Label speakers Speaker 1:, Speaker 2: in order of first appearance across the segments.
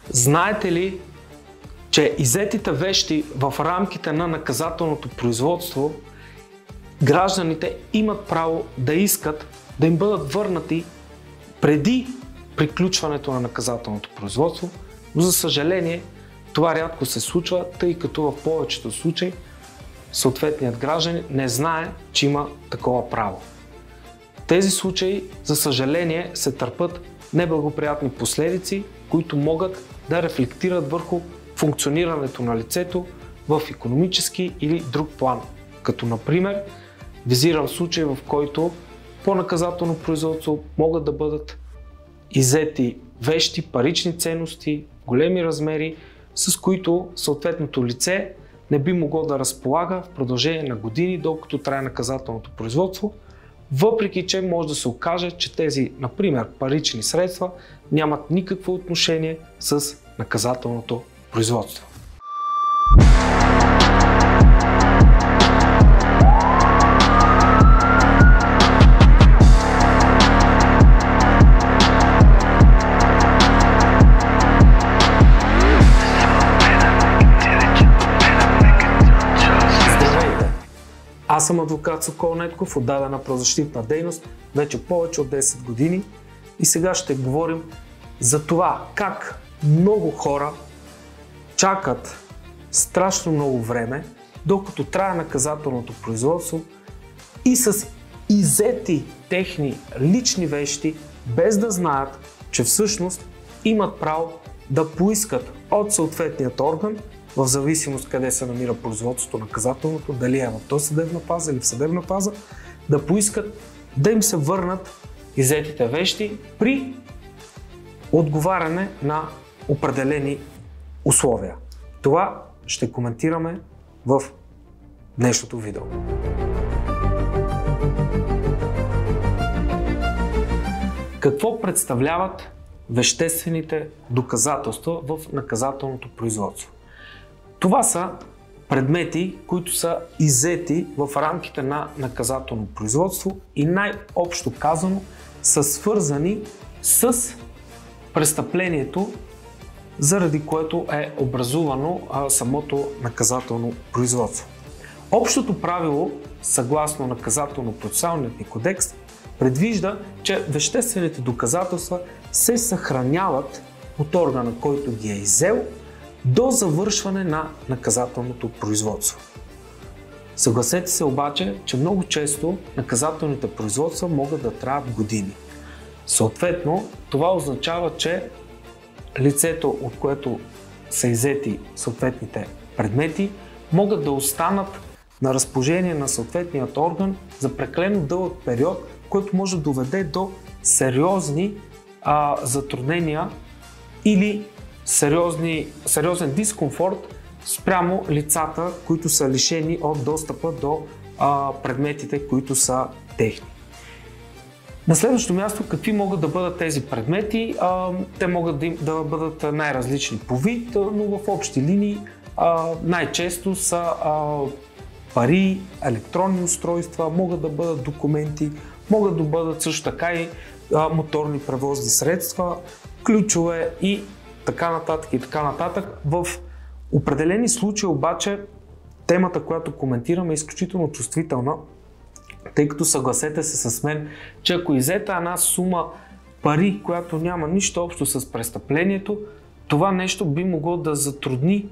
Speaker 1: Знаете ли, че иззетите вещи в рамките на наказателното производство, гражданите имат право да искат да им бъдат върнати преди приключването на наказателното производство, но за съжаление това рядко се случва, тъй като в повечето случаи съответният гражданин не знае, че има такова право. Тези случаи, за съжаление, се търпят неблагоприятни последици, които могат да рефлектират върху функционирането на лицето в икономически или друг план. Като например, визирам случай, в който по наказателно производство могат да бъдат иззети вещи, парични ценности, големи размери, с които съответното лице не би могло да разполага в продължение на години, докато трае наказателното производство, въпреки че може да се окаже, че тези, например, парични средства нямат никакво отношение с наказателното производство. Аз съм адвокат Сокол Нетков от дадена правозащитна дейност вече повече от 10 години и сега ще говорим за това как много хора чакат страшно много време, докато трае наказателното производство и с иззети техни лични вещи, без да знаят, че всъщност имат право да поискат от съответният орган, в зависимост къде се намира производството наказателното, дали е в досъдебна фаза или в съдебна фаза, да поискат да им се върнат иззетите вещи при отговаряне на определени условия. Това ще коментираме в днешното видео. Какво представляват веществените доказателства в наказателното производство? Това са предмети, които са иззети в рамките на наказателно производство и най-общо казано са свързани с престъплението, заради което е образувано самото наказателно производство. Общото правило, съгласно наказателно-процесуалният ни кодекс, предвижда, че веществените доказателства се съхраняват от органа, който ги е иззел, до завършване на наказателното производство. Съгласете се обаче, че много често наказателните производства могат да траят години. Съответно, това означава, че лицето, от което са иззети съответните предмети, могат да останат на разположение на съответният орган за прекалено дълъг период, който може да доведе до сериозни затруднения или сериозен дискомфорт спрямо лицата, които са лишени от достъпа до предметите, които са техни. На следващо място, какви могат да бъдат тези предмети? Те могат да бъдат най-различни по вид, но в общи линии най-често са пари, електронни устройства, могат да бъдат документи, могат да бъдат също така и моторни превозни средства, ключове и така нататък и така нататък. В определени случаи обаче темата, която коментираме, е изключително чувствителна, тъй като съгласете се с мен, че ако иззета една сума пари, която няма нищо общо с престъплението, това нещо би могло да затрудни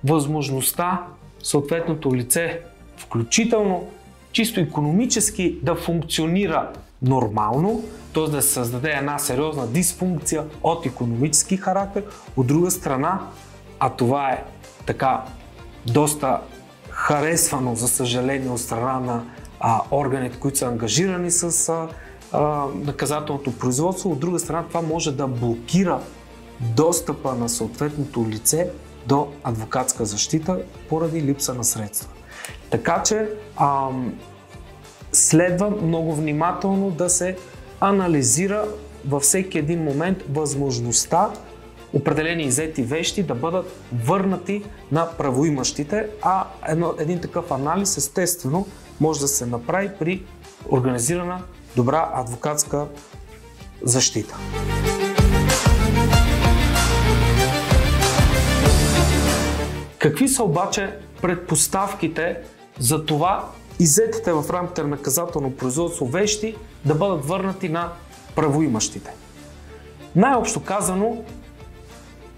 Speaker 1: възможността съответното лице, включително чисто икономически, да функционира нормално, т.е. да се създаде една сериозна дисфункция от икономически характер. От друга страна, а това е така доста харесвано, за съжаление, от страна на органите, които са ангажирани с наказателното производство, от друга страна това може да блокира достъпа на съответното лице до адвокатска защита поради липса на средства. Така че следва много внимателно да се анализира във всеки един момент възможността определени иззети вещи да бъдат върнати на правоимащите, а един такъв анализ естествено може да се направи при организирана добра адвокатска защита. Какви са обаче предпоставките за това иззетите в рамките на наказателно производство вещи да бъдат върнати на правоимащите? Най-общо казано,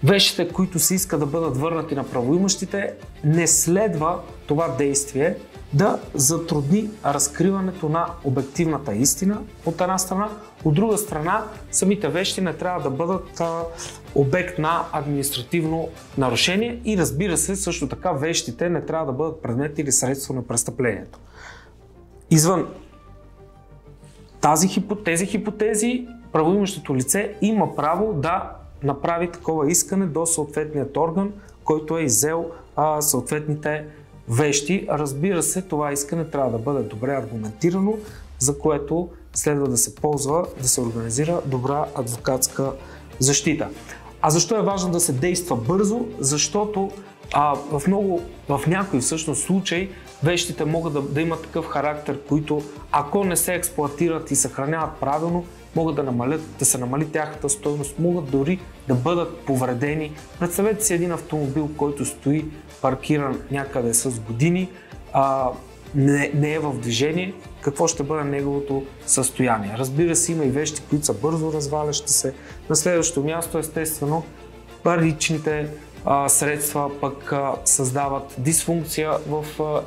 Speaker 1: вещите, които се иска да бъдат върнати на правоимащите, не следва това действие да затрудни разкриването на обективната истина от една страна, от друга страна самите вещи не трябва да бъдат обект на административно нарушение и разбира се също така вещите не трябва да бъдат предмет или средство на престъплението. Извън тези хипотези, правоимащото лице има право да направи такова искане до съответният орган, който е иззел съответните вещи. Разбира се, това искане трябва да бъде добре аргументирано, за което следва да се ползва, да се организира добра адвокатска защита. А защо е важно да се действа бързо? Защото в някои всъщност случаи вещите могат да имат такъв характер, които ако не се експлоатират и съхраняват правилно, могат да се намали тяхната стойност, могат дори да бъдат повредени. Представете си един автомобил, който стои паркиран някъде с години, не е в движение, какво ще бъде неговото състояние. Разбира се, има и вещи, които са бързо развалящи се. На следващото място, естествено, паричните средства пък създават дисфункция в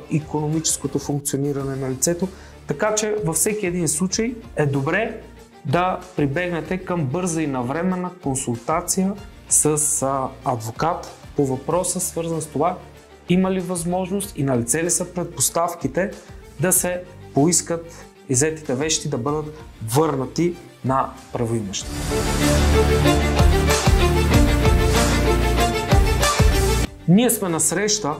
Speaker 1: икономическото функциониране на лицето. Така че във всеки един случай е добре да прибегнете към бърза и навременна консултация с адвокат по въпроса, свързан с това има ли възможност и налице ли са предпоставките да се поискат иззетите вещи да бъдат върнати на правоимащите. Ние сме на среща,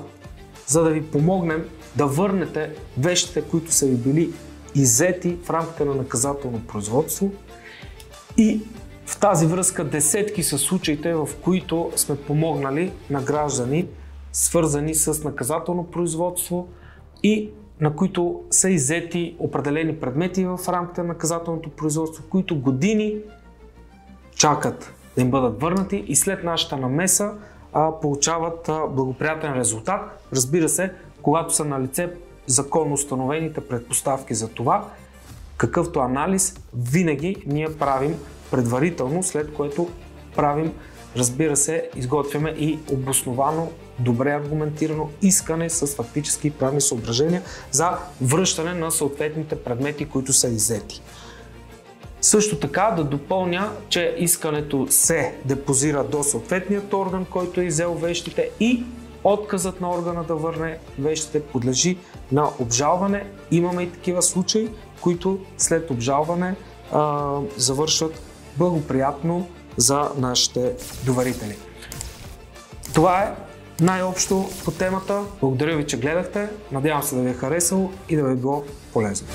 Speaker 1: за да ви помогнем да върнете вещите, които са ви били иззети в рамките на наказателно производство, и в тази връзка десетки са случаите, в които сме помогнали на граждани, свързани с наказателно производство и на които са иззети определени предмети в рамките на наказателното производство, които години чакат да им бъдат върнати и след нашата намеса получават благоприятен резултат. Разбира се, когато са налице законно установените предпоставки за това, какъвто анализ винаги ние правим предварително, след което правим, разбира се, изготвяме и обосновано, добре аргументирано искане с фактически и правни съображения за връщане на съответните предмети, които са иззети. Също така да допълня, че искането се депозира до съответният орган, който е иззел вещите, и отказът на органа да върне вещите подлежи на обжалване. Имаме и такива случаи, които след обжалване завършват благоприятно за нашите доверители. Това е най-общо по темата. Благодаря ви, че гледахте. Надявам се да ви е харесало и да ви е било полезно.